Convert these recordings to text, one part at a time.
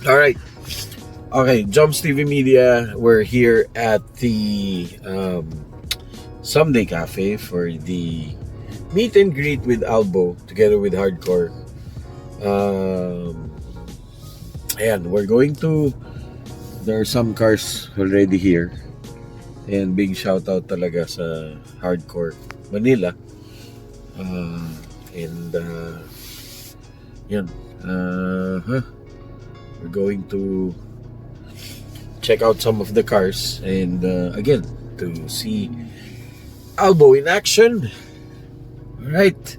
Alright. Okay, Jumps TV Media. We're here at the Someday Cafe for the meet and greet with Albo together with Hardcore. And we're going to... There are some cars already here. And big shout out talaga sa Hardcore Manila. Yun. We're going to check out some of the cars and again to see Albo in action. Alright,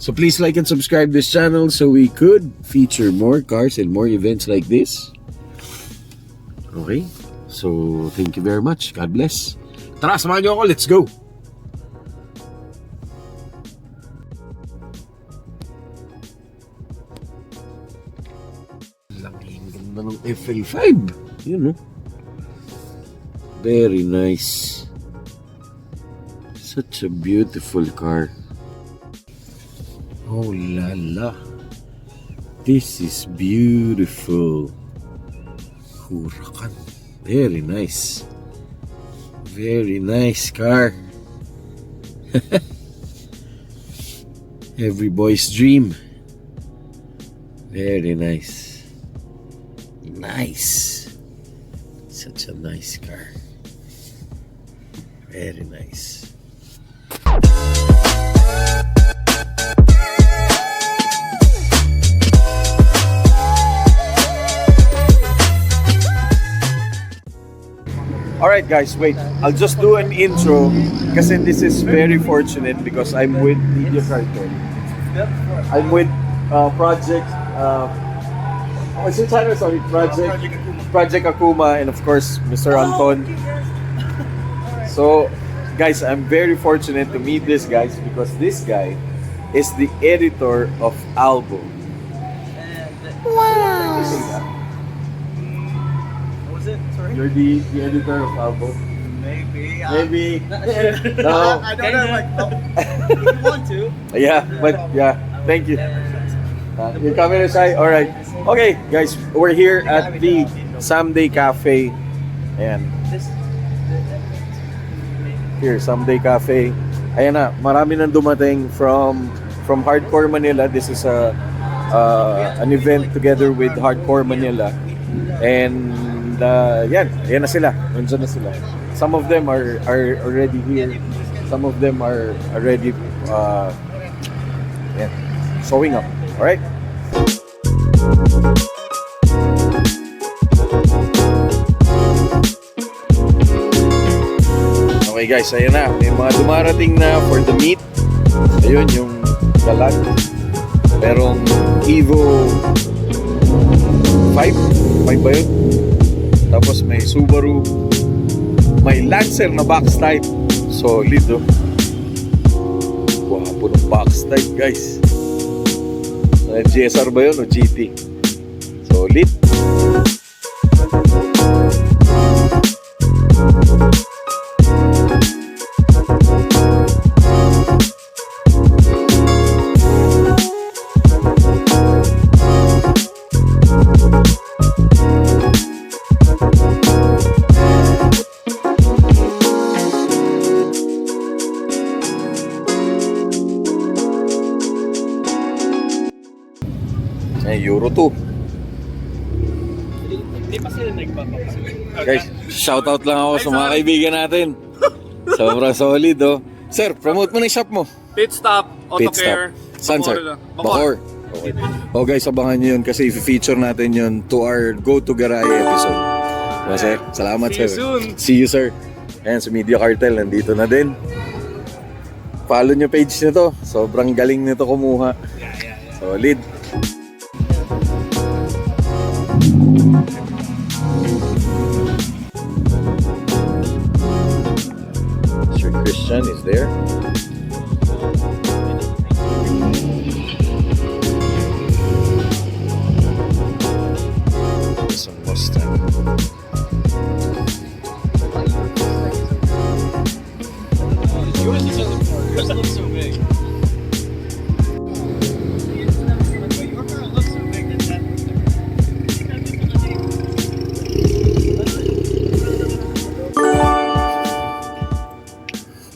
so please like and subscribe this channel so we could feature more cars and more events like this. Okay, so thank you very much. God bless. Tara, samahan niyo ako. Let's go. Laking ganda ng FL5. Yun, no? Very nice. Such a beautiful car. Oh la la. This is beautiful. Huracan. Very nice. Very nice car. Every boy's dream. Very nice. Nice. Such a nice car. Very nice. Alright guys, wait. I'll just do an intro kasi this is very fortunate because I'm with Media Cartel. I'm with Project what's your channel? Sorry, Project Akuma, and of course Mr. Anton. So guys, I'm very fortunate to meet this guys because this guy is the editor of Albo. Wow. What was it? Sorry? You're the editor of Albo? Maybe. Maybe. No. I don't know. Like, if you want to. Yeah, but yeah, thank you. Your camera shy? Alright. Okay, guys, we're here at the Someday Cafe. And here, Someday Cafe. Ayan na, marami nang dumating from Hardcore Manila. This is an event together with Hardcore Manila. And yan na sila. Nandiyan na sila. Some of them are already here. Some of them are already showing up. Alright? Okay guys, ayan na. May mga dumarating na for the meet. Ayun, yung galag. Merong Evo 5 ba yun? Tapos may Subaru. May Lancer na box type. Solid, oh. Wapo ng box type, guys. GSR ba yun o GT? Solid. Euro 2. Hindi pa sila nagpapapasok. Guys, shoutout lang ako sa mga kaibigan natin. Sobrang solid, oh. Sir, promote mo na yung shop mo. Pit Stop, Auto Care. Saan, sir? Bacoor. Okay. Oh guys, abangan nyo yun kasi i-feature natin yun to our Go to Garay episode. Diba, sir? Salamat, See you sir. soon. See you, sir. Ayan, sa Media Cartel, nandito na din. Follow nyo page nito. Sobrang galing nito kumuha. Solid. Sir Christian is there. It's a Mustang. Yours looks so big. Your car looks so big that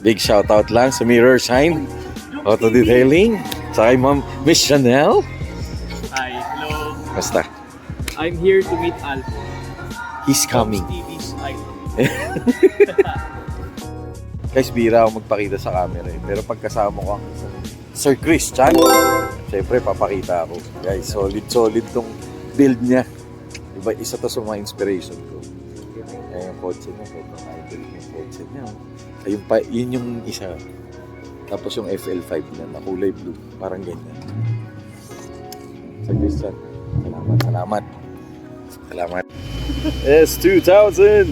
Big shoutout lang sa Mirror Shine Auto Detailing. Sa kay Ma'am Miss Chanel. Hi, hello. Basta, I'm here to meet Al. he's coming. TV's idol. Guys, bira ako magpakita sa camera eh. Pero pagkasama ko ang Sir Christian, syempre papakita ako. Guys, solid tong build niya. Diba, isa to sa mga inspiration ko. Ayan yung kotse niya, sobrang idol yung kotse niya. Ayun pa, yun yung isa. Tapos yung FL5 niya na kulay blue, parang ganyan. Sir Christian, salamat. S2000!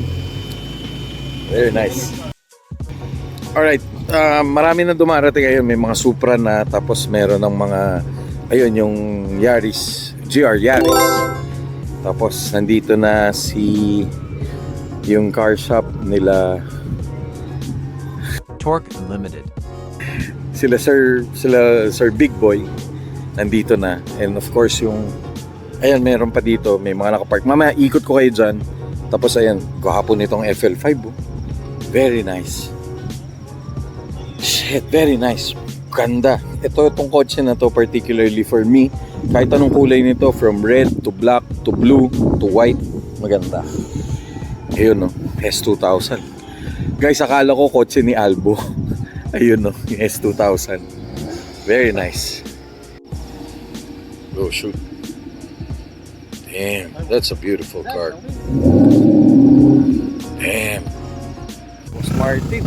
Very nice. Alright, marami na dumarating ngayon. May mga Supra na, tapos meron ng mga, ayun, yung Yaris, GR Yaris. Tapos nandito na yung car shop nila. Torque Unlimited. Sila Sir Big Boy nandito na. And of course yung, ayan, meron pa dito, may mga nakapark. Mamaya ikot ko kayo dyan. Tapos ayan, kahapon itong FL5 oh. Very nice. Shit, very nice. Ganda. Itong kotse na to particularly for me. Kahit anong kulay nito, from red to black to blue to white, maganda. Ayun no, S2000. Guys, akala ko kotse ni Albo. Ayun no, yung S2000. Very nice. Oh shoot. Damn, that's a beautiful car. Damn. Martin.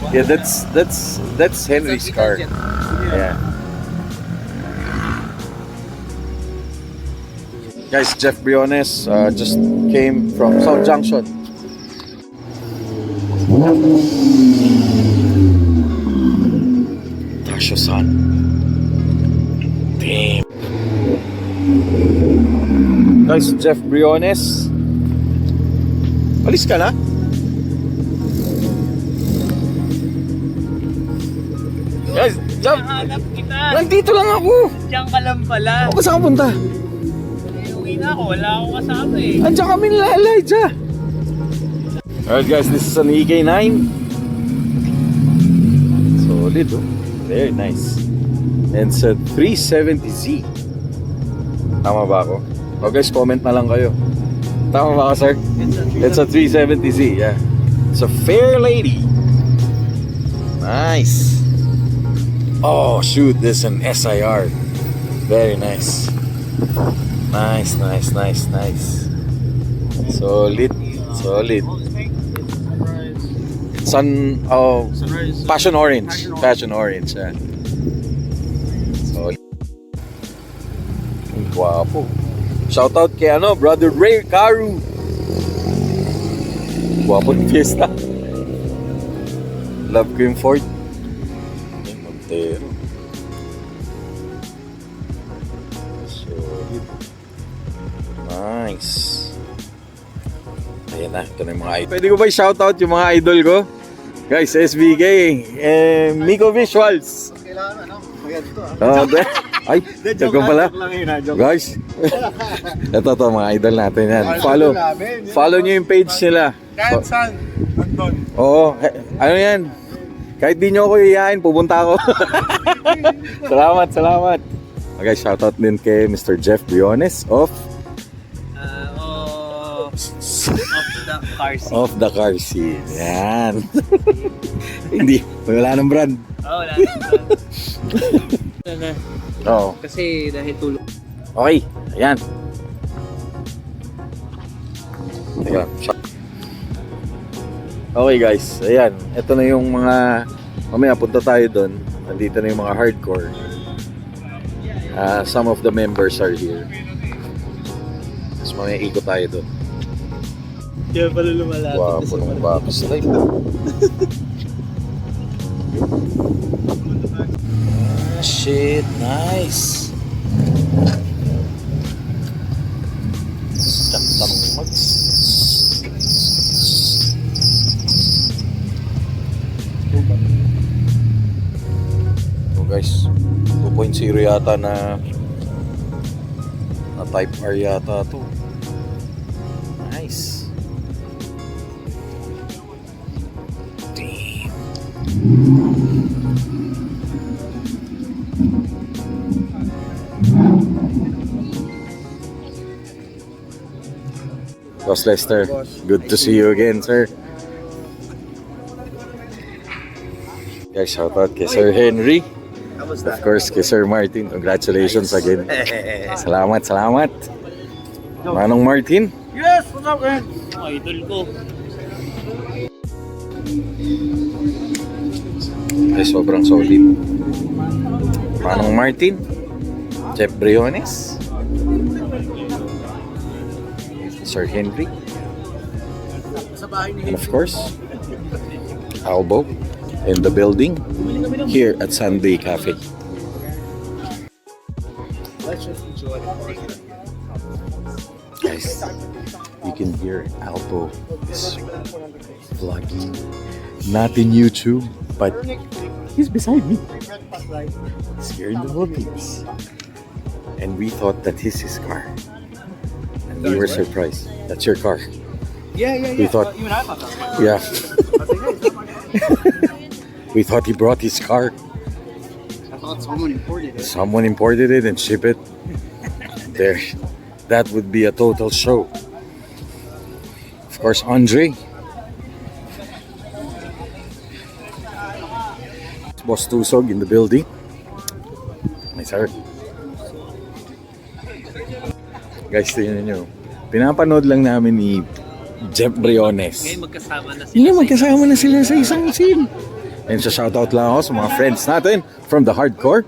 Yeah, that's Henry's car. Yeah. Guys, Jeff Briones just came from South Junction. Tasho-san. Damn. Guys, Jeff Briones. Alis ka na? Guys, Jeff, Hanap kita. nandito lang ako. Diyan ka lang pala. Ako saan ka punta? Uwi na ako. Wala akong kasama eh. Andiyan kami nila Elijah. Alright guys, this is an EK9. Solid oh. Very nice. And it's a 370Z. Tama ba ako? O guys, comment na lang kayo. Tama ba ako, sir? It's a 370Z, yeah. It's a fair lady. Nice. Oh shoot, this is an SIR. Very nice. Nice. Solid. Passion orange. Yeah. Solid. Ang guwapo. Shoutout kay Brother Ray Caru. Guwapo ng fiesta. Love ko yung Ford. Montero. Solid. Nice. Ayan na, ito na yung mga idol. Pwede ko ba i-shoutout yung mga idol ko? Guys, SBK, Miko Visuals. Kailangan maganda to Ay, joke pala. Guys, ito mga idol natin yan. Follow nyo yung page nila. Kahit saan, nandun. Oo, ano yan? Kahit di nyo ako iyain, pupunta ako. Salamat. Okay, shoutout din kay Mr. Jeff Briones of The car seat. Of the car scene. Yan. Hindi, wala nang brand. Wala na. Oo. Kasi dahil tulog. Okay, ayan. Teka, okay guys, ayan. Ito na yung mga, mamaya punta tayo doon. Nandito na yung mga hardcore. Some of the members are here. Tapos mamaya ikot tayo doon. Kaya pala lumalapit. Wow, punong box life. Shit, nice. Tap mags. Oh guys, 2.0 yata na Type R yata to. Nice. Damn. Boss Lester, good to see you again, sir. Guys, shout out kay Sir Henry. Of course, kay Sir Martin. Congratulations again. Salamat, salamat. Manong Martin. Yes, what's up, man? Oh, idol ko. Ay, sobrang solid. Manong Martin. Jeff Briones. Sir Henry. And of course, Albo in the building here at Sunday Cafe. Let's just enjoy the party. Guys, you can hear Albo is vlogging. Not in YouTube, but he's beside me. He's here in the Philippines. And we thought that this is his car. And we were surprised. That's your car. Yeah. We thought, Even I thought that. yeah. We thought he brought his car. I thought someone imported it. Someone imported it and shipped it. There. That would be a total show. Of course, Andre. Boss Tusog in the building. Nice, sir. Guys, tingnan nyo. Pinapanood lang namin ni Jeff Briones. Ngayon magkasama na sila. Hindi, magkasama na sila sa isang scene. And sa shoutout lang ako sa mga friends natin from the hardcore.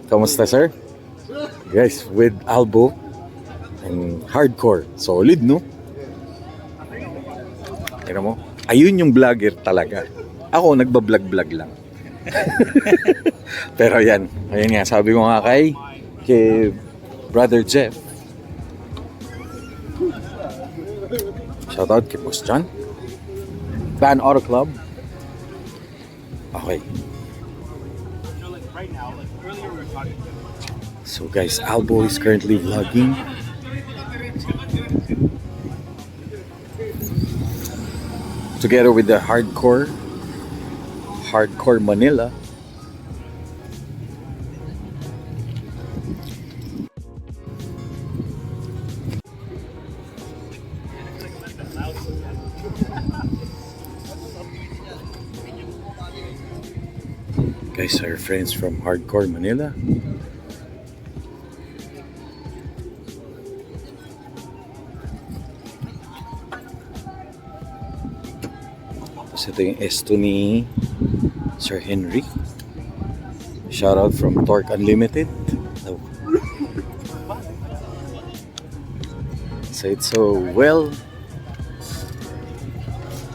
Kamusta, sir? Guys, with Albo and hardcore. Solid, no? Tingnan mo. Ayun yung vlogger talaga. Ako, nagbablog-vlog lang. Pero yan. Ayun nga, sabi ko nga kay Brother Jeff. Shoutout kay Boss John. Van Auto Club. Okay. So guys, Albo is currently vlogging. Together with the Hardcore Manila. Guys, our friends from Hardcore Manila. Tapos ito yung esto ni Sir Henry. Shoutout from Torque Unlimited. Oh. So it's a well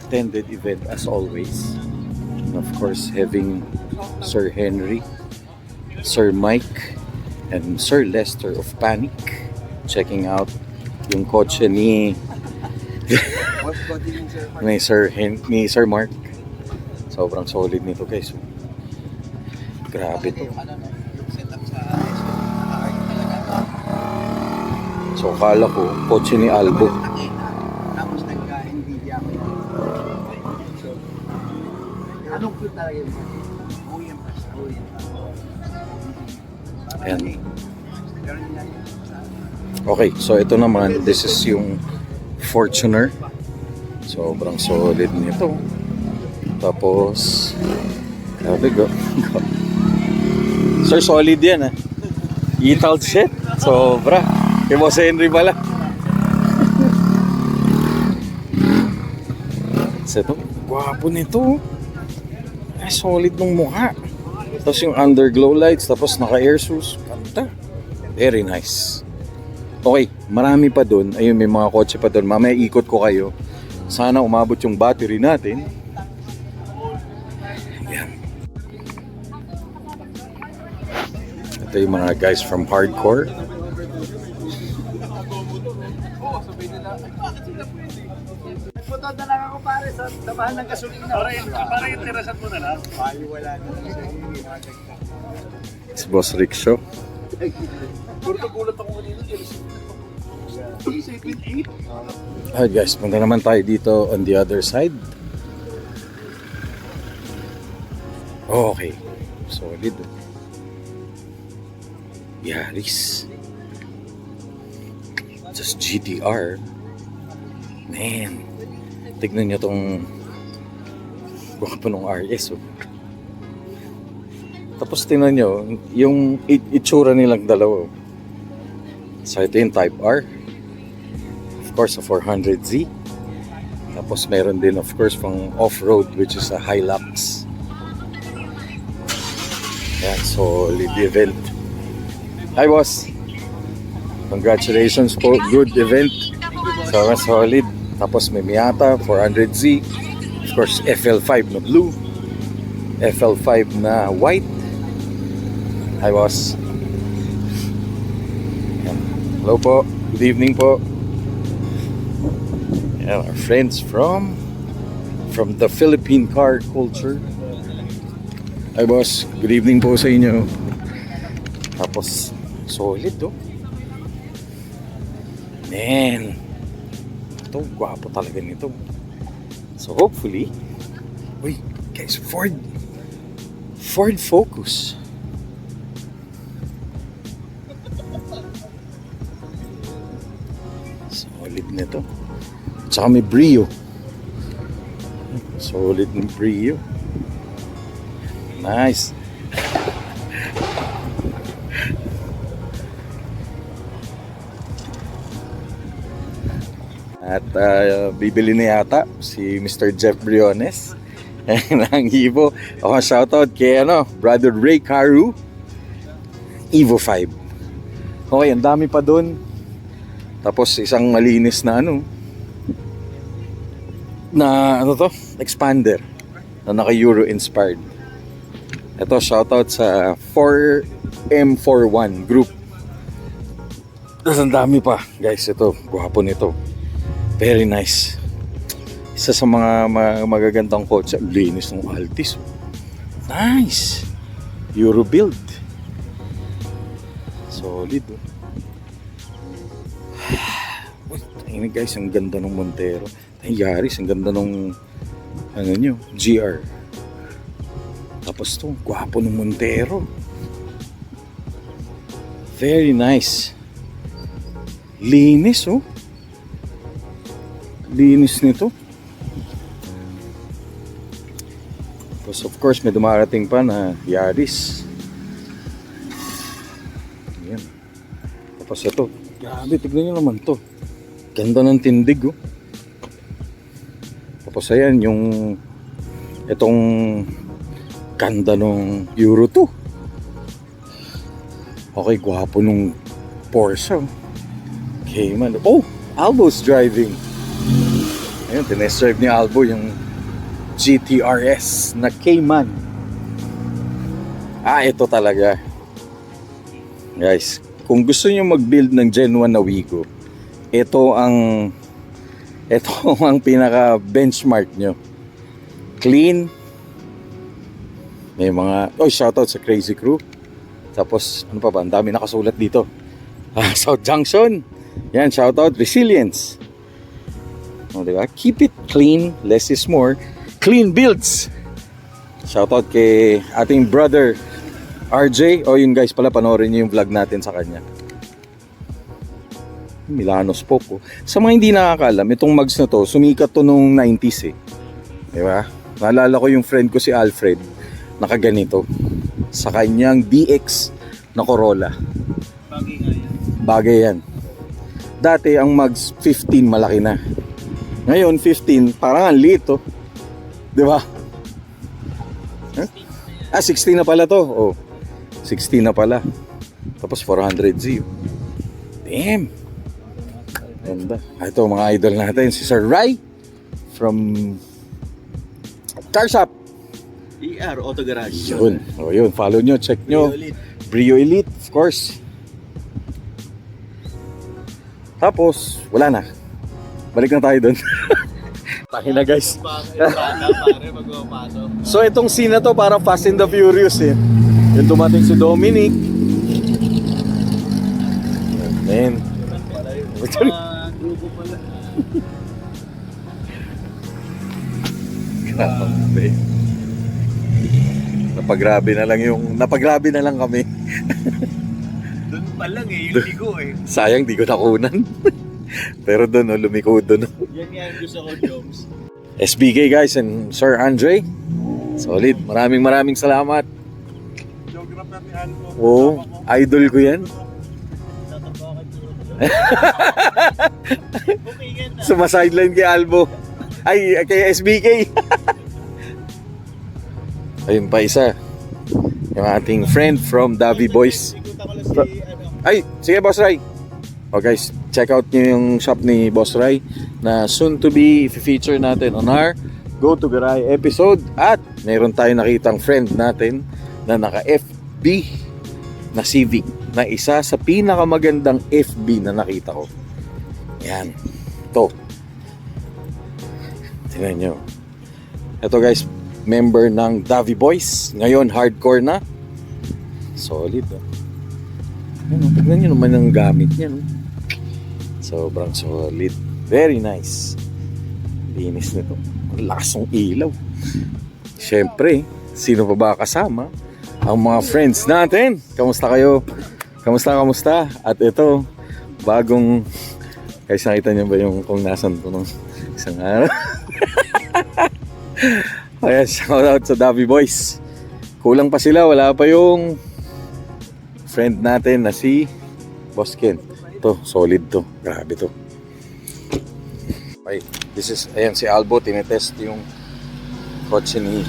attended event as always. And of course, having Sir Henry, Sir Mike, and Sir Lester of Panic checking out yung kotse ni ni Sir Mark. Sobrang solid nito, guys. Grabe to. So kala ko kotse ni Albo. Tapos nagka-NVIDIA ako. Anong cute talaga yun? Ayan. Okay, so ito naman, this is yung Fortuner. Sobrang solid nito. Tapos, grabe, go. Sir, solid yan, ah. E-Talt shit. Sobra. Kay Boss Henry pala. So ito, gwapo nito. Ay, solid ng mukha. Tapos yung underglow lights, tapos naka-air shoes. Ganda. Very nice. Okay, marami pa dun. Ayun, may mga kotse pa dun. Mamaya ikot ko kayo. Sana umabot yung battery natin. Ayan. Ito yung mga guys from Hardcore. Punta na lang ako pare sa tabahan ng gasolina. Para yung tirasan mo na lang. Wala na lang. Si Boss Rickshaw. Puro gulat ako kanina. Alright guys, punta naman tayo dito on the other side. Okay, solid. Yaris. Just GTR. Man, tignan nyo tong gwapo ng RS. Oh. Tapos tingnan nyo, yung itsura nilang dalawa. So ito yung Type R. Of course, a 400Z. Tapos meron din of course pang off-road which is a Hilux. Yan, solid event. Hi boss! Congratulations po, good event. So solid. Tapos may Miata 400Z. Of course, FL5 na blue. FL5 na white. Hi boss! Yan. Hello po, good evening po. Yan, our friends from the Philippine car culture. Hi boss, good evening po sa inyo. Tapos solid oh. Man, ito gwapo talaga nito. So hopefully, uy guys, Ford Focus. Solid nito. Tsaka may Brio. Solid ng Brio. Nice. At bibili na yata si Mr. Jeff Briones ng Evo. Ako shoutout kay Brother Ray Caru, Evo 5. Okay, ang dami pa doon. Tapos isang malinis na expander na naka-Euro inspired. Ito, shoutout sa 4M41 group. Tapos ang dami pa. Guys, ito, gwapo nito. Very nice. Isa sa mga magagandang kotse. Linis ng Altis. Nice. Euro build. Solid. Tingnan guys, ang ganda ng Montero. Ay, Yaris, ang ganda ng GR. Tapos to, gwapo ng Montero. Very nice. Linis oh. Linis nito. Tapos of course may dumarating pa na Yaris. Ayan. Tapos ito, grabe, tignan nyo naman to. Ganda ng tindig oh. Tapos ayan yung itong ganda ng Euro 2. Okay, gwapo nung Porsche. Okay man. Oh, Albo's driving. Ayun, tinest drive ni Albo yung GTRS na Cayman. Ito talaga. Guys, kung gusto niyo mag-build ng Gen 1 na Wigo, ito ang pinaka benchmark nyo. Clean. May mga shoutout sa Crazy Crew. Tapos ano pa ba, ang dami nakasulat dito. South Junction. Yan, shoutout Resilience. Diba? Keep it clean, less is more. Clean builds. Shoutout kay ating brother RJ. Yun guys pala, panoorin niyo yung vlog natin sa kanya. Milano Spoke. Sa mga hindi nakakaalam, itong mugs na to, sumikat to nung 90s eh. Diba? Naalala ko yung friend ko si Alfred, nakaganito sa kanyang DX na Corolla. Bagay nga yan. Bagay yan. Dati ang mugs 15 malaki na. Ngayon 15 parang ang liit oh. 'Di ba? Huh? 16 na pala to. Oh. 16 na pala. Tapos 400Z. Damn. Ganda. Ito mga idol natin, si Sir Rai from Car Shop. ER Auto Garage. Yun. Yun, follow nyo, check nyo. Brio Elite, of course. Tapos, wala na. Balik na tayo doon. Tayo na guys. So itong scene na to parang Fast and the Furious eh. Yung dumating si Dominic. Man. Grupo pala. Grabe. Napagrabe na lang kami. Doon pa lang yung ligo Sayang di ko nakunan. Pero doon, lumiko doon. Yan nga yung gusto ko, Joms. SBK guys and Sir Andre. Solid. Maraming salamat. Geographer ni Albo. Oo, idol ko yan. Sumasideline kay Albo. Ay, kay SBK. Ayun pa isa. Yung ating friend from Davy Boys. Ay, sige Boss Ray. Oh guys, check out nyo yung shop ni Boss Ray na soon to be feature natin on our Go to Garay episode. At meron tayong nakitang friend natin na naka-FB na Civic na isa sa pinakamagandang FB na nakita ko. Yan. Ito. Tingnan nyo. Ito guys, member ng Davy Boys. Ngayon, hardcore na. Solid. Ano, tignan nyo naman ang gamit niya. No? Sobrang solid. Very nice. Linis nito. Ang lakas ng ilaw. Siyempre, sino pa ba kasama? Ang mga friends natin. Kamusta kayo? Kamusta? At ito, bagong... Guys, nakita nyo ba yung kung nasan to nung isang araw? Ayan, shout out sa Davy Boys. Kulang pa sila, wala pa yung friend natin na si Boss Ken. Ito, solid to. Grabe to. Okay, this is, ayan si Albo, tinetest yung kotse ni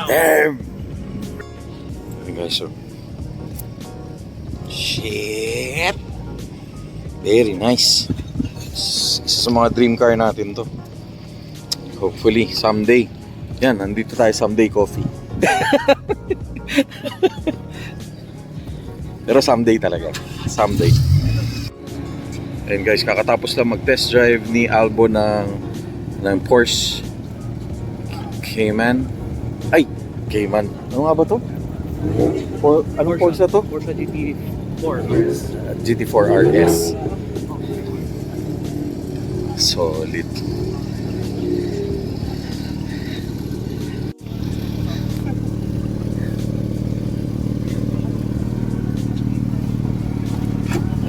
Damn! Okay guys, so shit! Very nice. Isa sa mga dream car natin to. Hopefully, someday. Yan, nandito tayo someday coffee. Pero someday talaga. Someday. And guys, kakatapos lang mag-test drive ni Albo ng Porsche Cayman. Ay, Cayman. Ano nga ba to? Anong Porsche na to? Porsche GT4. GT4 RS. Solid.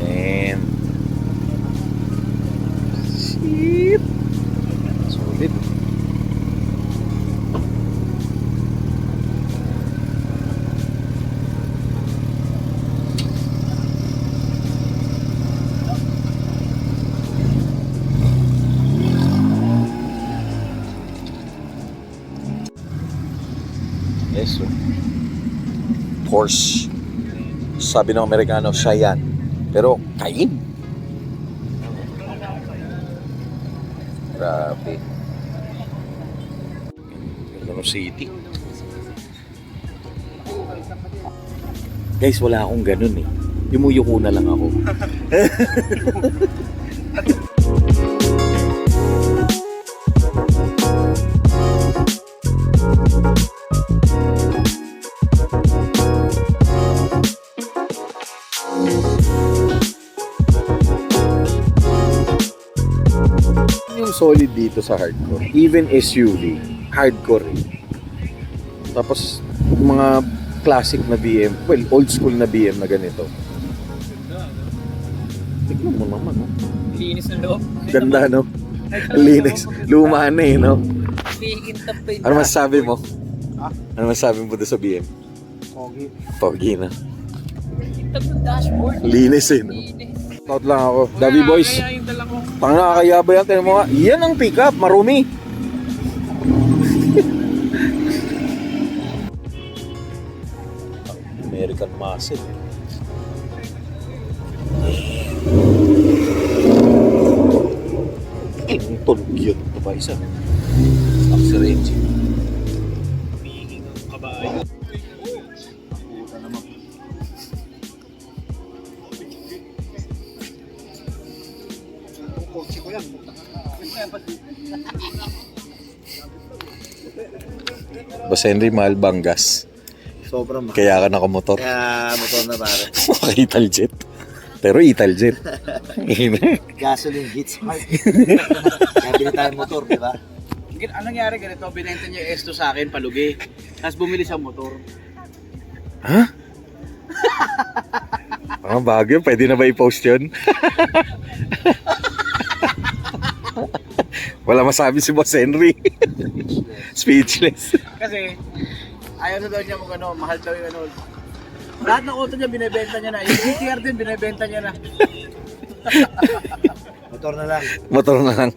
And shit. Solid. Yes, so Porsche. Sabi ng Amerikano, siya yan. Pero, kain. Grabe. Ganda ng city. Guys, wala akong ganun eh. Yumuyuko na lang ako. Yung solid dito sa hardcore, even SUV hardcore tapos mga classic na BM, well old school na BM na ganito, tignan mo naman no? Linis ng loob. Ganda no? Linis, luma na eh no? Ano masasabi mo? Ano masasabi mo doon sa BM? Pogi na. Intap ng dashboard. Linis eh no? Out lang ako. Davy Boys. Kaya yung dala ko. Pang nakakayaba yan. Tignan mo nga. Yan ang pick-up. Marumi. American muscle. Ang tulog yun. Ito pa isa. Axel engine. Humihing ang kabayo. Boss Henry, mahal bang gas? Sobrang mahal. Kaya ka nakamotor. Kaya motor na pare. Maka Italjet. Pero Italjet. Gasoline hits hard. Kaya bili tayo motor, di ba? Anong nangyari ganito? Binenta niya yung S2 sa akin, palugi. Tapos bumili sa motor. Ha? Mga bagyo, pwede na ba i-post yun? Wala masabi si Boss Henry. Speechless. Kasi, ayaw na daw niya kung ano, mahal daw yung ano. Lahat ng auto niya, binibenta niya na. Yung GTR din, binibenta niya na. Motor na lang. Motor na lang.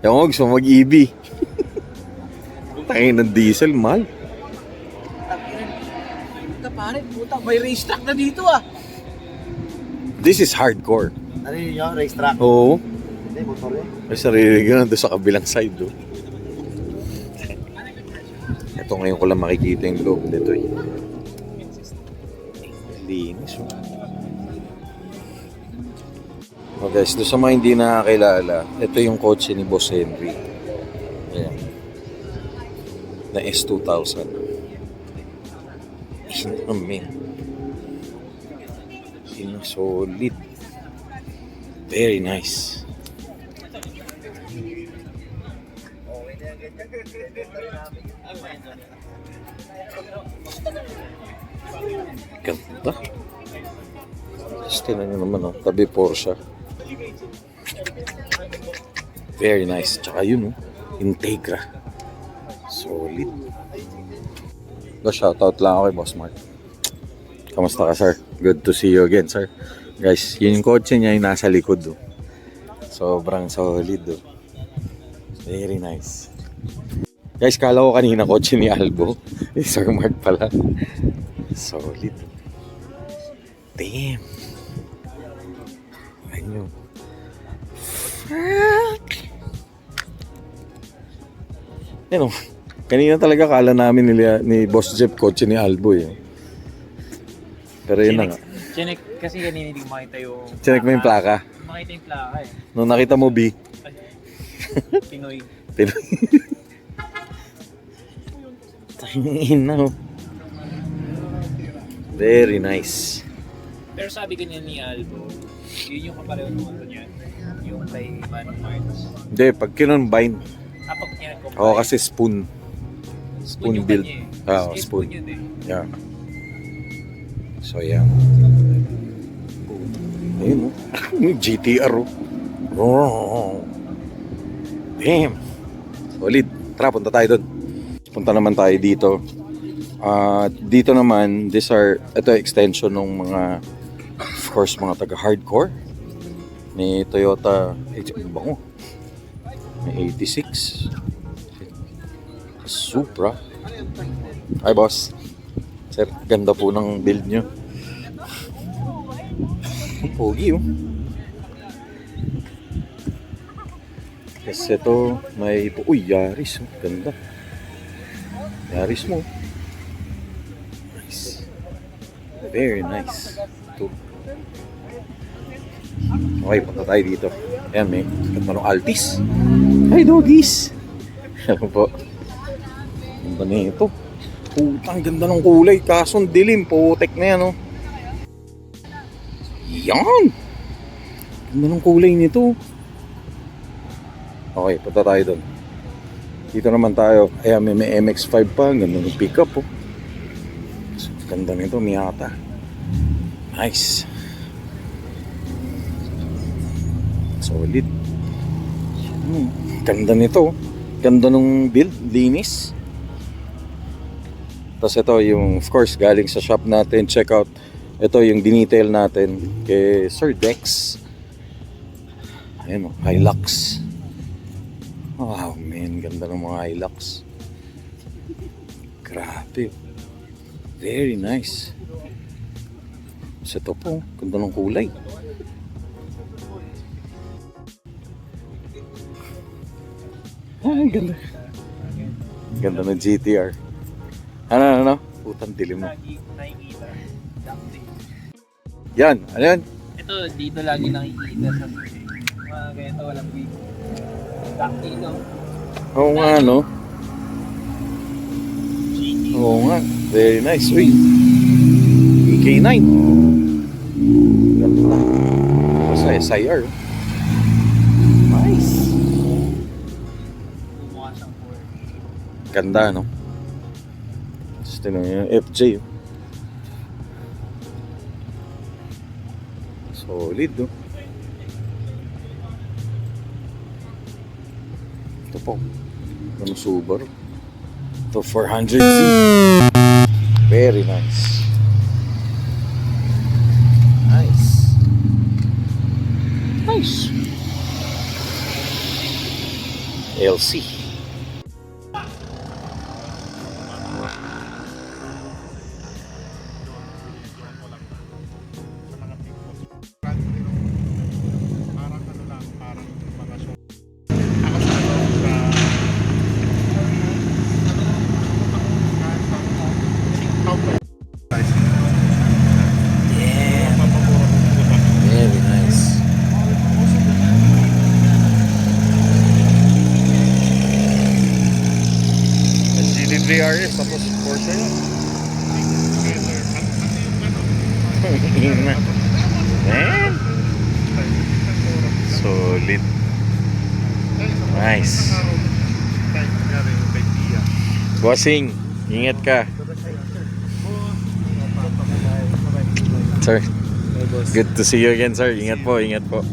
Yung huwag so mag-EV. Ay, ng diesel, mahal. Puta pare, puta, may racetrack na dito ah. This is hardcore. Ano yun yung racetrack? Oo. Hindi, motor yun. May sarili ka na doon sa kabilang side. Oh. Ito ngayon ko lang makikita yung loob nito eh. Linis oh. Oh guys, doon sa mga hindi nakakilala, ito yung kotse ni Boss Henry. Ayan. Na S2000. Amen. Solid. Very nice. Ganda. Just tingnan nyo naman oh, tabi Porsche. Very nice. Tsaka yun oh, Integra. Solid. Shoutout lang ako kay Boss Mark. Kamusta ka, sir? Good to see you again, sir. Guys, yun yung kotse niya yung nasa likod oh. Sobrang solid oh. Very nice. Guys, kala ko kanina kotse ni Albo. Sir Mark pala. Solid. Damn. Ayun. Yan oh. Kanina talaga kala namin ni Boss Jeff kotse ni Albo eh. Pero yun na nga. Chinek, kasi kanina hindi ko makita yung... Chinek mo yung plaka. Makita yung plaka eh. Nung nakita mo B, Pinoy. Tingin na oh. Very nice. Pero sabi kanina ni Albo, yun yung kapareho ng moto niya. Yung kay Manong Martins. Hindi, pag kinonbine. Apak niya nag-combine. Oo, kasi spoon. Spoon yung build. kanya eh. Ah, Yes, spoon. yun eh. Yeah. So, yeah. Ayun oh. GTR oh. Oh. Damn. Solid. Tara, punta tayo doon. Punta naman tayo dito. Dito naman, ito extension ng mga, of course, mga taga-hardcore. May Toyota, bango. May 86. Supra. Hi, boss. Sir, ganda po ng build nyo. Pogi, oh. Kasi ito, may... Uy, Yaris, oh. Ganda. Yaris mo. Nice. Very nice. Ito. Okay, punta tayo dito. Ayan, may ganda ng Altis. Hi, doggies. Ano po? Ganda na ito. Putang ganda ng kulay. Kaso ang dilim. Putek na yan, oh. Yan! Ganda ng kulay nito. Okay, punta tayo doon. Dito naman tayo. Ayan, may MX-5 pa. Ganda ng pickup, oh. Ganda nito, Miata. Nice. Solid. Ganda nito. Ganda nung build, linis. Tapos ito yung, of course, galing sa shop natin. Check out. Ito yung dinetail natin kay Sir Dex. Ayan o, Hilux. Wow, man. Ganda ng mga Hilux. Grabe. Very nice. Tapos ito po, ganda ng kulay. Ay, ganda. Ganda ng GTR. Ano? Putang dilim mo. Nakikita. Yan, ano yan? Ito, dito lagi nakikita sa mga ganito, walang wig. Dactyl. Oo nga, no? Oo nga. Very nice. Uy. EK9. Ganda. Basta SIR. Nice. Mukha siyang 4. Ganda, no? Tapos tingnan nyo yung FJ. Oh. Solid, no? Ito po. Ano Subaru? Ito 400Z. Very nice. Nice. Nice. LC. Very nice. GT3 RS tapos Porsche yun. Man. Solid. Nice. Bossing, ingat ka. Sir, good to see you again, sir. Ingat po, ingat po.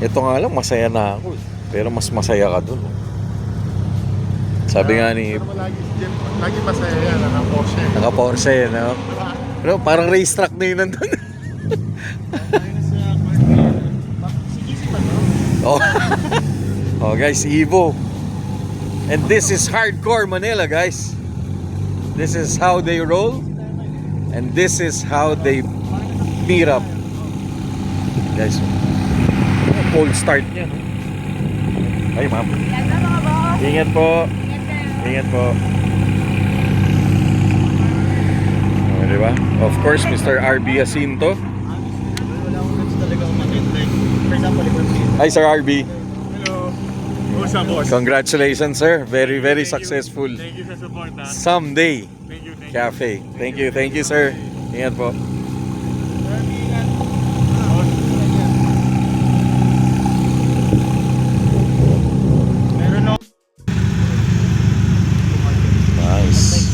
Ito nga lang, masaya na ako. Pero mas masaya ka dun. Sabi nga ni... Lagi masaya yan, naka-Porsche. Naka-Porsche, no? Pero parang racetrack na yun nandun. Oh. Oh guys, Evo. And this is hardcore Manila, guys. This is how they roll. And this is how they meet up. Guys, cold start niya, no? Ay, ma'am. Ingat po. Ingat po. Oh, diba? Of course, Mr. RB Jacinto. Hi, Sir RB. Hello. What's up, boss? Congratulations, sir. Very, very successful. Thank you sa support, ha? Someday Thank you, thank you. Cafe. Thank you, sir. Ingat po. Nice.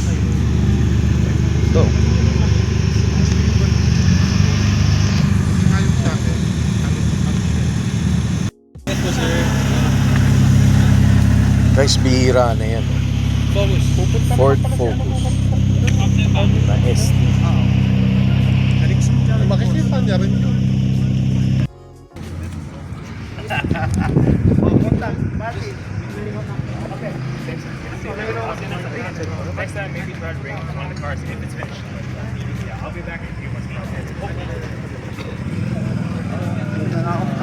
Ito. Guys, bihira na yan. Ford Focus. Na ST. Makikita niya rin yun. Next time, maybe try to bring one of the cars if it's finished. Yeah, I'll be back in a few months.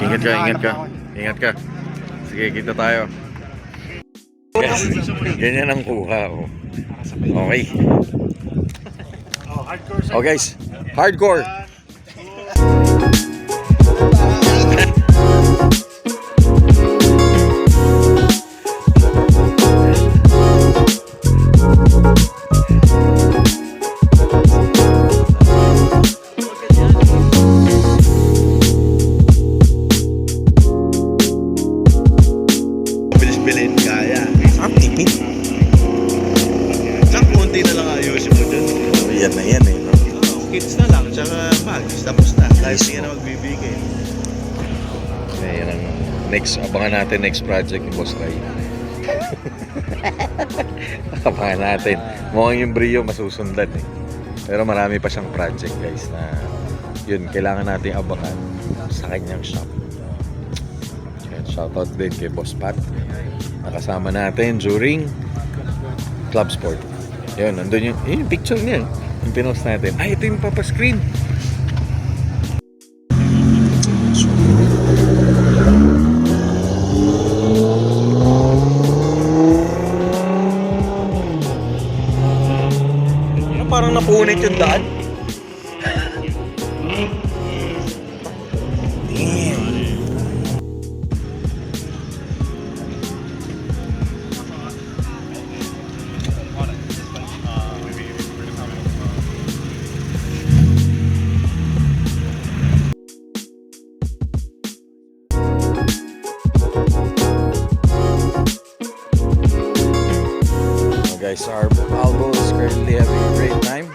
Ingat ka, ingat ka. Ingat ka. Sige, kita tayo. Guys, ganyan ang kuha. Oh. Okay. Oh guys, hardcore. Bilhin kaya. Ang tipid. Tsaka konti na lang ayusin mo dun. Yan na yan eh. No? Kits na lang, tsaka bags, tapos na. Dahil hindi ka na magbibigay. Yan ang next, abangan natin next project ni Boss Ray. Abangan natin. Mukhang yung Brio masusundan eh. Pero marami pa siyang project guys na yun, kailangan natin abangan sa kanyang shop. Shoutout din kay Boss Pat. Nakasama natin during Club Sport. Yun, nandun yung picture niya. Yung pinost natin. Ay, ito yung papascreen. parang napunit yung daan. Damn. Guys, our Albo is currently having a great time.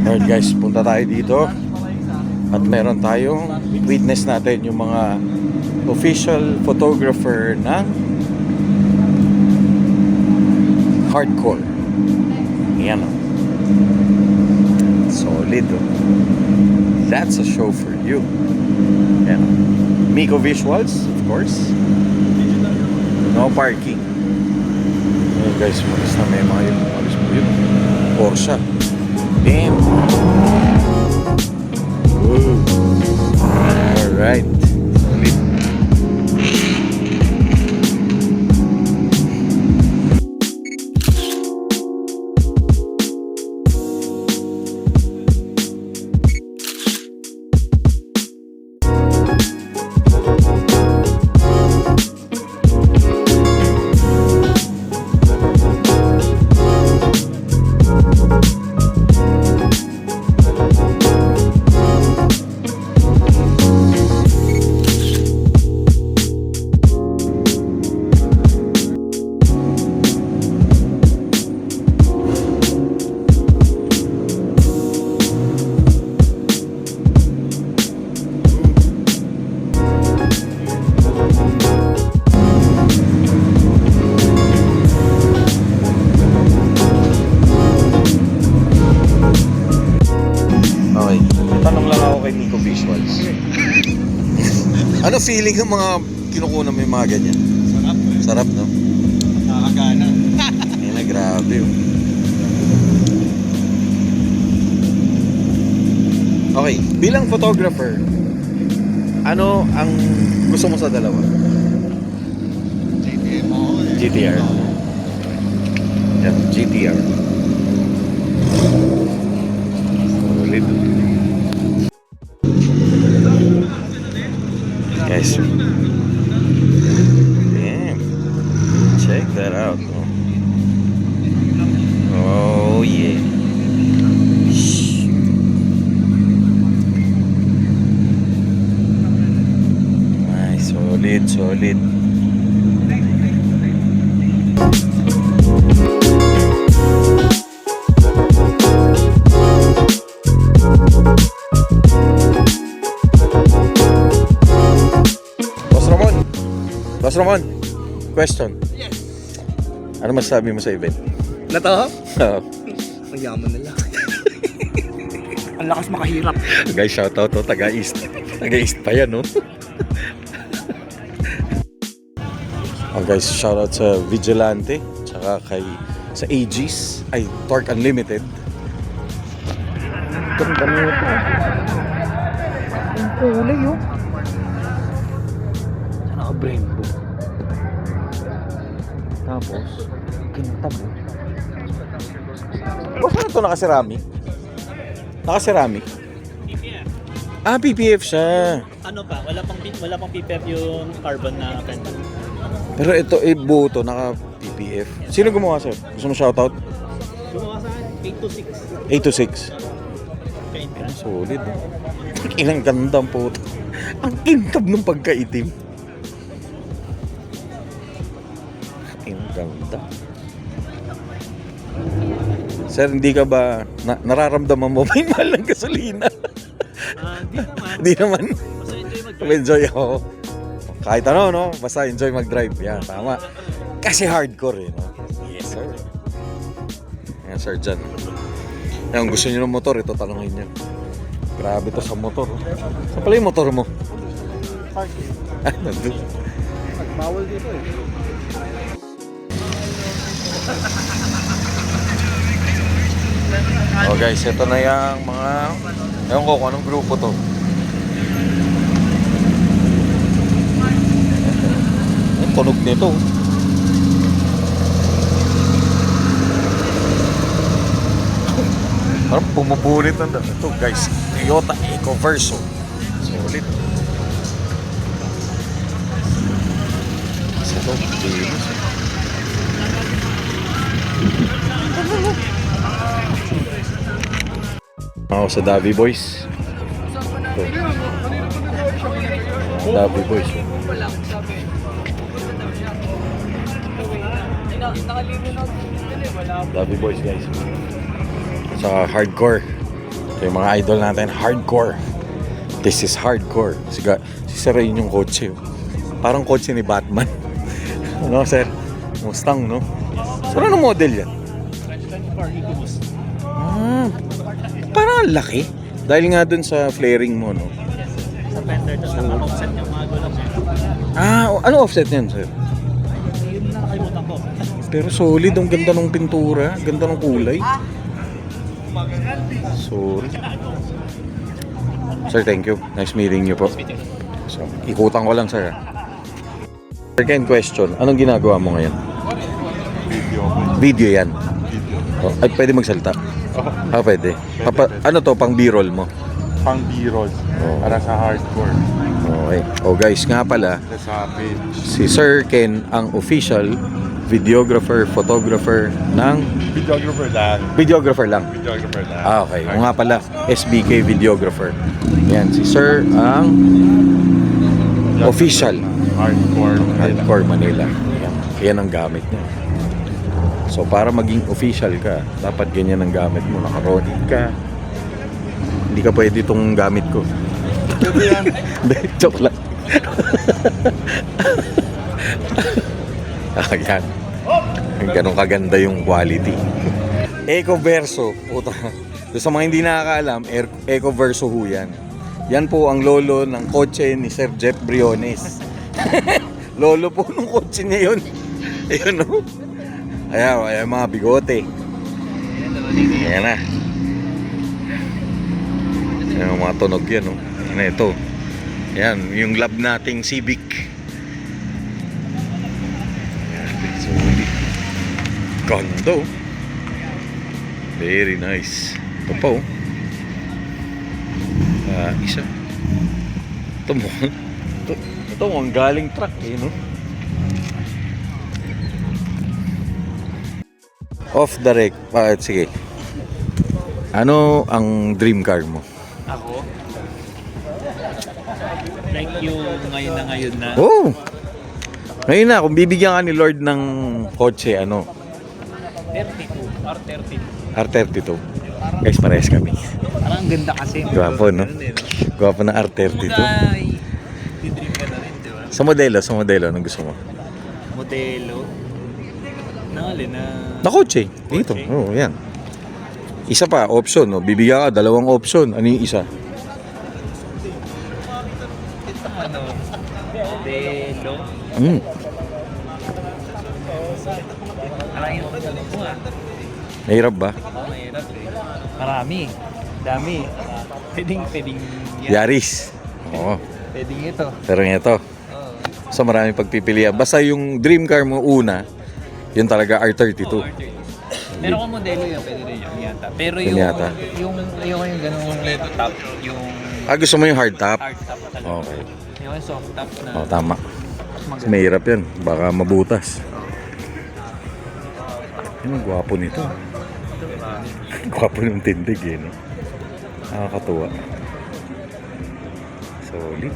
Alright guys, punta tayo dito at meron tayong witness natin yung mga official photographer ng hardcore. Yan o. Solid o. That's a show for you. Yan o. Miko Visuals, of course. No parking. Ayan guys, malis na may mga yun. Malis mo yun. Porsche. Damn. Woo. Alright. Solid. Okay, tanong lang ako kay Miko Visuals. Ano feeling ng mga kinukuha mo yung mga ganyan? Sarap. Sarap, no? Nakakagana. Ay na, grabe. Oh. Okay, bilang photographer, ano ang gusto mo sa dalawa? GTR. Yan, GTR. Solid. Guys. Damn. Check that out. Oh yeah. Nice, solid. Boss Ramon, question. Yes. Ano masasabi mo sa event? Na to? Oo. Ang yaman nila. Ang lakas makahirap. Guys, shoutout to, taga-East. Taga-East pa yan, no? Oh guys, shoutout sa Vigilante, tsaka sa Aegis, ay Torque Unlimited. Ganda nito. Ang kulay oh. Naka-brembo. Tapos, kintab oh. Boss, ano ito naka-ceramic? Naka-ceramic? Ah, PPF siya. Ano pa? Wala pang PPF yung carbon na fender. Pero ito, buo to, naka-PPF. Sino gumawa sir? Gusto mo shoutout? Gumawa sa akin, 8 826. to 6. Kain ka. Solid. Ilang ganda po. Ang kintab ng pagkaitim. Ang ganda. Sir, hindi ka ba nararamdaman mo may mahal ng gasolina? Di naman. Hindi naman. Basta enjoy mag-drive. Enjoy ako. Kahit ano, no? Basta enjoy mag-drive. Yan, tama. Kasi hardcore, eh, no? Yes, sir. Yan, sir, dyan. Yan, gusto nyo ng motor, ito tanongin nyo. Grabe to sa motor. Oh. Saan pala yung motor mo? Ah, nandun. Bawal dito eh. Oh guys, ito na yung mga... Ewan ko kung anong grupo to. Ang tunog nito. Parang pumupulit ang dami. Ito guys, Toyota EcoVerso. Solid. Kasi ito, bilis. Ako sa Davy Boys. Ito. Davy Boys. Davy Boys guys. Sa hardcore. Ito yung mga idol natin. Hardcore. This is hardcore. Si Sir yun yung kotse. Parang kotse ni Batman. Ano sir? Mustang no? Sir, ano model yan? 2024 EcoBoost. Ah, parang ang laki. Dahil nga dun sa flaring mo, no? Sa fender, tapos naka-offset yung mga gulong niya. Ah, ano offset niyan, sir? Yun na nakalimutan ko. Pero solid, ang ganda ng pintura, ganda ng kulay. Sorry. Sir, thank you. Nice meeting you po. So, ikutan ko lang, sir. Second question, anong ginagawa mo ngayon? Video yan. Oh, ay, pwede magsalita? Ah, pwede. Ano to, pang B-roll mo? Pang B-roll. Oh. Para sa hardcore. Okay. Oh guys, nga pala, Sa page. si Sir Ken ang official videographer, photographer ng... Videographer lang. Videographer lang. Videographer lang. Ah, okay. O nga pala, SBK videographer. Yan, si Sir ang official Hardcore. Hardcore Manila. Yan, yan ang gamit niya. So, para maging official ka, dapat ganyan ang gamit mo. Naka-Ronin ka. Hindi ka pwede itong gamit ko. Hindi, joke lang. Ayan. Ganun kaganda yung quality. EcoVerso. Puta. So, sa mga hindi nakakaalam, EcoVerso ho yan. Yan po ang lolo ng kotse ni Sir Jeff Briones. Lolo po ng kotse niya yun. Ayun o. Ayan mga bigote. Ayan na. Ayan mga tunog yan o. Ano ito? Ayan, yung lab nating Civic. Sulit. Ganda oh. Very nice. Ito pa oh. Isa. Ito ang galing truck eh no. Off the rec. Sige. Ano ang dream car mo? Ako? Like yung ngayon na. Oh! Ngayon na, kung bibigyan ka ni Lord ng kotse, ano? 32. R32. R32. Guys, parehas kami. Parang ganda kasi. Gwapo, no? Gwapo na R32. Di-dream ka na rin, di ba? Sa modelo, anong gusto mo? Modelo. Na Na kotse. Dito. Oo, yan. Isa pa, option. No? Bibigyan ka, 2 option. Ano yung isa? modelo. Mahirap ba? Oo, mahirap eh. Marami. Dami. Pwedeng yan. Yaris. Oo. Pwedeng ito. Pero ito. Oo. So marami pagpipilian. Basta yung dream car mo una, yun talaga R32. Meron kang modelo yun, pwede rin yung yata. Pero Yun yung, yata. yung ganung top, yung Gusto mo yung hard top? hard top talaga. Okay. Yung soft top na. Oh, tama. mas Mas mahirap yan. Baka mabutas. Yun ang gwapo nito. Gwapo ng tindig eh. No? Nakakatuwa. Solid.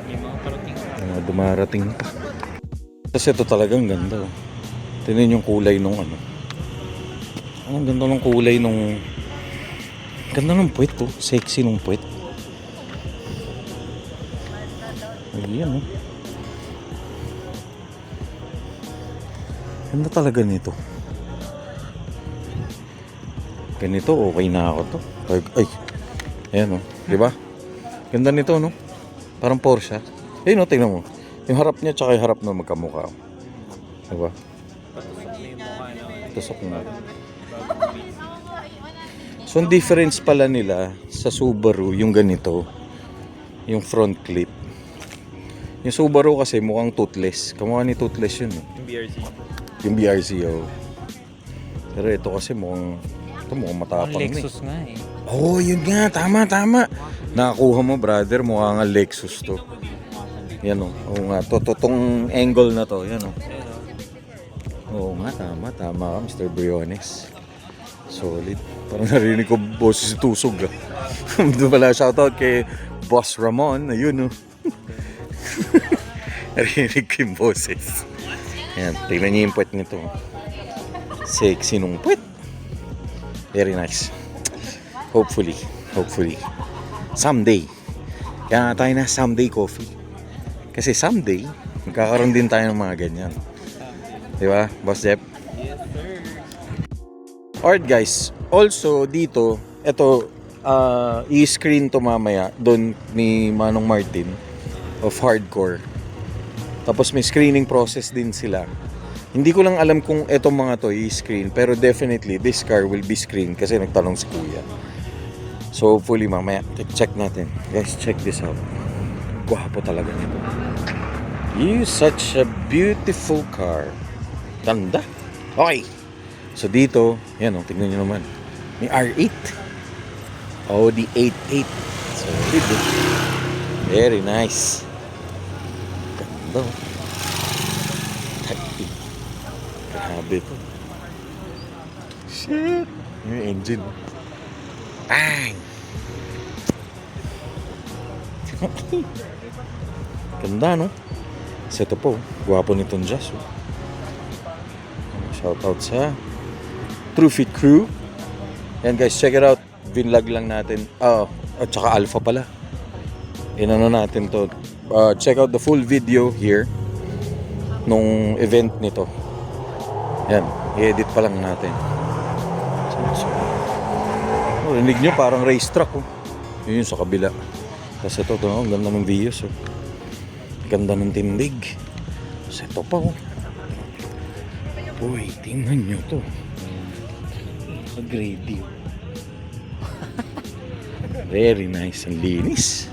Yung mga parating. Mga dumarating pa. Kasi ito talagang ganda. Oh. Tingnan yung kulay nung ano. Ang ganda ng kulay nung... Ganda ng puwet oh. Sexy nung puwet. Ayan oh. Ganda talaga nito. Ganito okay na ako to. Ay. Ayan oh. Diba? Ganda nito no. Parang Porsche. Ayun oh, tingnan mo. Yung harap niya tsaka yung harap na magkamukha. Diba? Tusok na. So, ang difference pala nila sa Subaru, yung ganito, yung front clip. Yung Subaru kasi mukhang toothless. Kamukha ni toothless yun. Eh. Yung BRC. Yung BRZ, oh. Pero ito kasi mukhang matapang na. Lexus nga eh. Oh, yun nga. Tama. Nakakuha mo, brother. Mukha nga Lexus to. Yan o. Oo nga. Totong angle na to. Yan o. Oo nga. Tama ka, Mr. Briones. Solid. Parang narinig ko boses si Tusog. Doon pala shoutout kay Boss Ramon. Ayun o. Narinig ko yung boses. Yan. Tignan niyo yung puwet nito. Sexy nung puwet. Very nice. Hopefully. Someday. Kaya nga tayo na someday coffee. Kasi someday, magkakaroon din tayo ng mga ganyan. Diba, Boss Jeff? Yes, sir. Alright guys, also dito, ito, i-screen to mamaya doon ni Manong Martin of Hardcore. Tapos may screening process din sila. Hindi ko lang alam kung etong mga to i-screen, pero definitely this car will be screened kasi nagtanong si Kuya. So hopefully mamaya, check natin. Guys, check this out. Gwapo talaga nito. Such a beautiful car. Ganda. Okay. So dito, yan o, tignan nyo naman. May R8. Audi 88. So, dito. Very nice. Ganda o. Grabe to. Shit. Yung engine. Bang! Ganda no? Kasi ito po, gwapo nitong Jazz oh. Shoutout sa True Fit Crew. Yan guys, check it out. Vinlog lang natin. At saka Alpha pala. Inano natin to. Check out the full video here nung event nito. Yan, i-edit pa lang natin. Rinig nyo parang racetrack oh. Yun sa kabila. Kasi ito, ang ganda ng views oh. Ganda ng tindig. Kasi ito pa oh. Uy, tingnan nyo to. Grady oh. Very nice. Ang linis.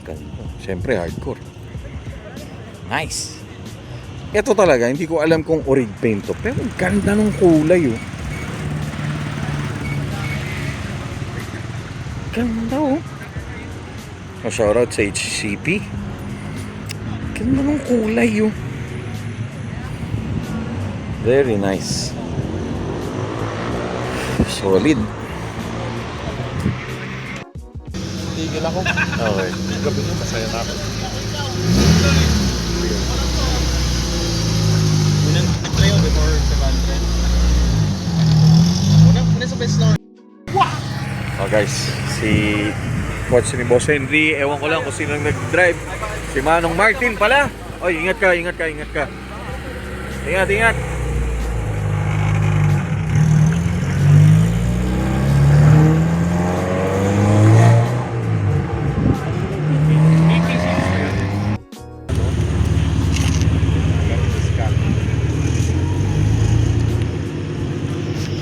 Ganda. Siyempre hardcore. Nice. Ito talaga, hindi ko alam kung orig paint to. Pero ganda ng kulay oh. Ganda oh. Shoutout sa HCP. Ganda ng kulay oh. Very nice. Solid. Tigil ako. Okay. Gabi nyo, masaya na ako. Unang trail before second trail. Una sa best snow. Oh guys, si watch ni Boss Henry, ewan ko lang kung sino nag-drive. Si Manong Martin pala. Oy, ingat ka. Ingat.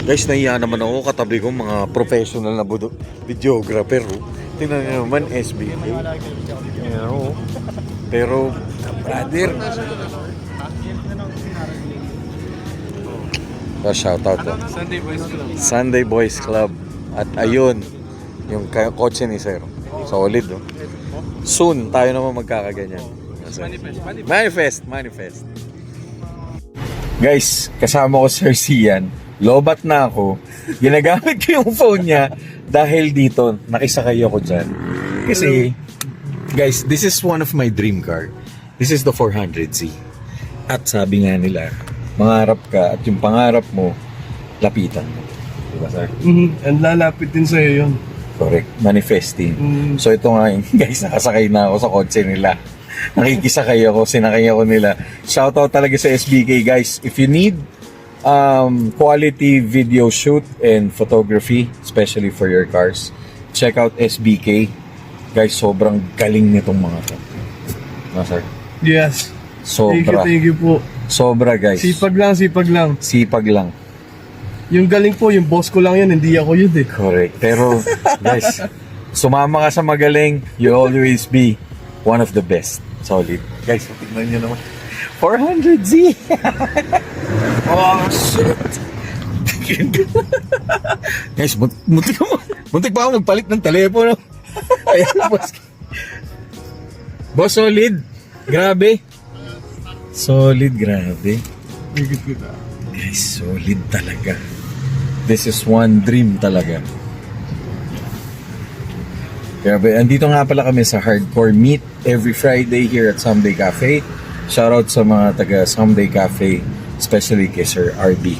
Guys, nahiya naman ako. Katabi ko mga professional na videographer. Oh. Tingnan nyo naman, SBK. Ayan, oh. Pero, brother. Shoutout to. Sunday Boys Club. At ayun, yung kotse ni Sir. Solid, oh. Soon, tayo naman magkakaganyan. Manifest. Guys, kasama ko Sir Sian. Lobat na ako. Ginagamit ko yung phone niya dahil dito, nakisakay ako dyan. Kasi, guys, this is one of my dream car. This is the 400Z. At sabi nga nila, mangarap ka at yung pangarap mo, lapitan mo. Diba, sir? And lalapit din sa'yo yun. Correct. Manifesting. So ito nga yun, guys, nakasakay na ako sa kotse nila. Nakikisakay ako, sinakay ako nila. Shoutout talaga sa SBK, guys. If you need quality video shoot and photography, especially for your cars, check out SBK. Guys, sobrang galing nitong mga to. No, sir? Yes. Sobra. Thank you po. Sobra, guys. Sipag lang. Sipag lang. Yung galing po, yung boss ko lang yun, hindi ako yun eh. Correct. Pero, guys, sumama ka sa magaling, you'll always be one of the best. Solid. Guys, tignan nyo naman. 400Z! Oh, shit! Guys, muntik pa ako magpalit ng telepono. Ayan, boss. Boss, solid. Grabe. Solid, grabe. Guys, solid talaga. This is one dream talaga. Grabe, andito nga pala kami sa Hardcore Meet every Friday here at Someday Cafe. Shoutout sa mga taga Someday Cafe, especially kay Sir RB.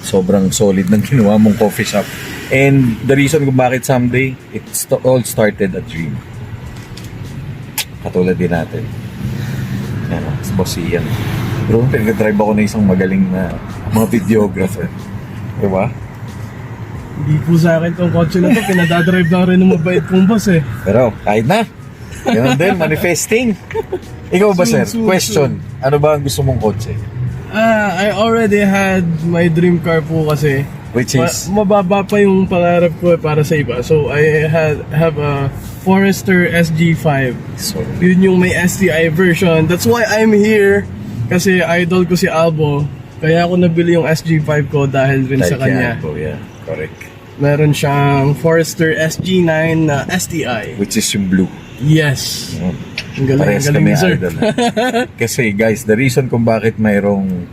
Sobrang solid ng ginawa mong coffee shop. And the reason kung bakit Someday, it all started a dream. Katulad din natin. Yan, boss Ian. Bro, pinag-drive ako na isang magaling na mga videographer. Diba? Hindi po sa akin tong kotse na to, pinadadrive na rin ng mabait kong boss eh. Pero, kahit na. Ganun din, manifesting. Ikaw ba, sir? Question. Ano ba ang gusto mong kotse? I already had my dream car po kasi. Which is? Mababa pa yung pangarap ko para sa iba. So, I have a Forester SG5. So, Yun yung may STI version. That's why I'm here. Kasi idol ko si Albo. Kaya ako nabili yung SG5 ko dahil rin sa kanya. Yeah, correct. Meron siyang Forester SG9 na STI. Which is yung blue. Yes. Ang galing, Parehas ang galing kami ni sir. idol. Kasi guys, the reason kung bakit mayroong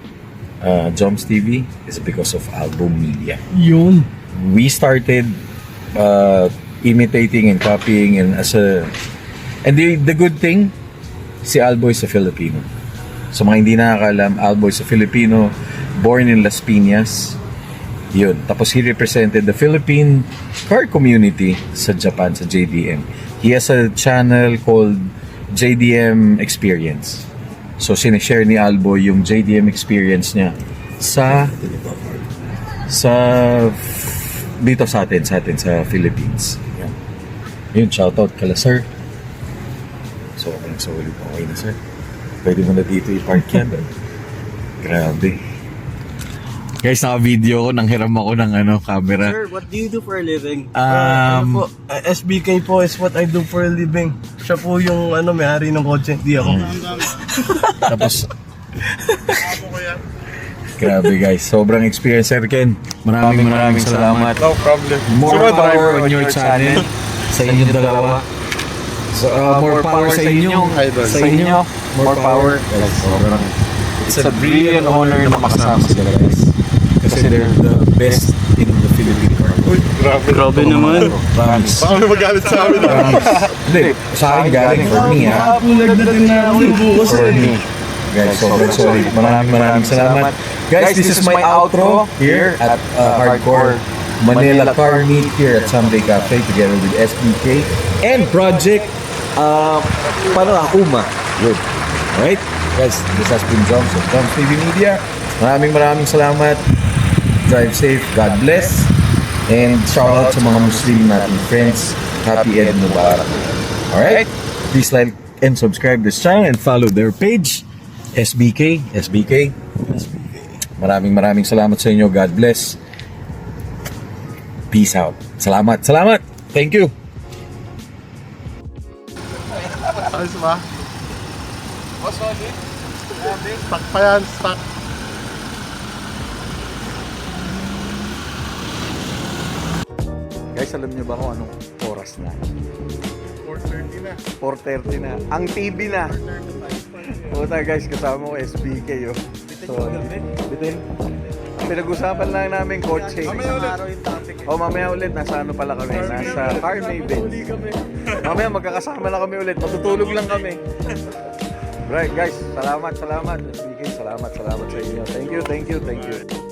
Joms TV is because of Albo Media. Yun. We started imitating and copying and the good thing, si Albo is a Filipino. So mga hindi nakakalam, Albo is a Filipino, born in Las Piñas. Yun. Tapos he represented the Philippine car community sa Japan, sa JDM. He has a channel called JDM Experience. So sinishare ni Albo yung JDM Experience niya sa dito sa atin sa Philippines. Yan. Yun, shoutout kala sir. So, okay na sir. Pwede mo na dito i-park yan. Grabe. Guys, naka-video ko, nang hiram ako ng camera. Sir, what do you do for a living? SBK po is what I do for a living. Siya po yung may-ari ng kotse, di ako. Tapos, grabe guys, sobrang experience, Sir Ken. Maraming salamat. No problem. More power on your channel. Sa inyong dalawa. So, more power sa inyo. Sa inyo. More power. Guys, sobrang. It's a really an honor na makasama sila, guys. Kasi they're the best in the Philippine car. Grabe naman. Promise. Baka may magalit sa amin. Hindi, sa akin galing for me, ha. Nagdating na ako yung bukas For me. Guys, sobrang sorry. Maraming salamat. Guys, this is my outro here at Hardcore Manila Car Meet here at Someday Cafe together with SBK and Project Akuma. Good. Alright? Guys, this has been Joms of Joms TV Media. Maraming salamat. Drive safe. God bless. And shout out sa mga Muslim nating friends. Happy Eid Mubarak. Alright? Please like and subscribe this channel and follow their page. SBK. Maraming salamat sa inyo. God bless. Peace out. Salamat. Salamat. Thank you. Ayos ba? Stuck pa yan, stuck. Guys, alam niyo ba kung anong oras na? 4:30 na. 4:30 na. Ang TV na. Puta guys, kasama ko SBK oh. So, bitin. Pinag-usapan lang namin kotse. Mamaya ulit. Mamaya ulit. Nasa ano pala kami? Nasa Car Maven. Mamaya magkakasama na kami ulit. Matutulog lang kami. Right guys, salamat. SBK, salamat sa inyo. Thank you.